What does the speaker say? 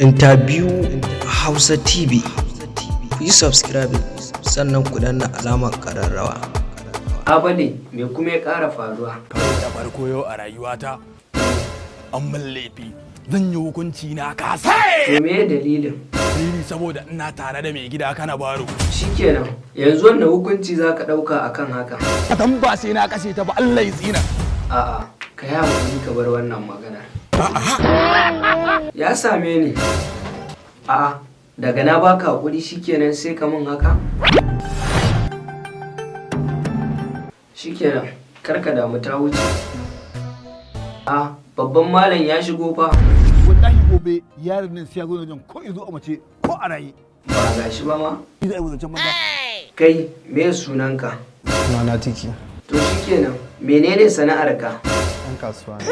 Interview Hausa TV. Ku yi subscribe sannan ku danna alamar ƙararrawa. Abale, me kuma ya ƙara faruwa? Kawai da farko yau a rayuwata an min laifi zan yi hukunci na kasa. To me dalilin? Dalili saboda ina tare da mai gida kana baro. Shikenan, yanzu wannan hukunci za ka ɗauka akan haka. Hakan ba sai na kashe ta ba Allah ya tsina. A'a, ka yi haƙuri ka bar wannan maganar. Ya same ni. A'a, daga na baka haƙuri shikenan sai ka min haka? Shikenan, kar ka damu ta wuce. A, babban malam ya shigo fa. Wallahi gobe yaron nan sai ya zo wajen ko izo a mace ko a raye. Ba ga shi ba ma? Ni da aiwatar banza. Kai, me sunanka? Sunana Tiki. To shikenan, menene sana'arka? Ɗan kasuwa ne.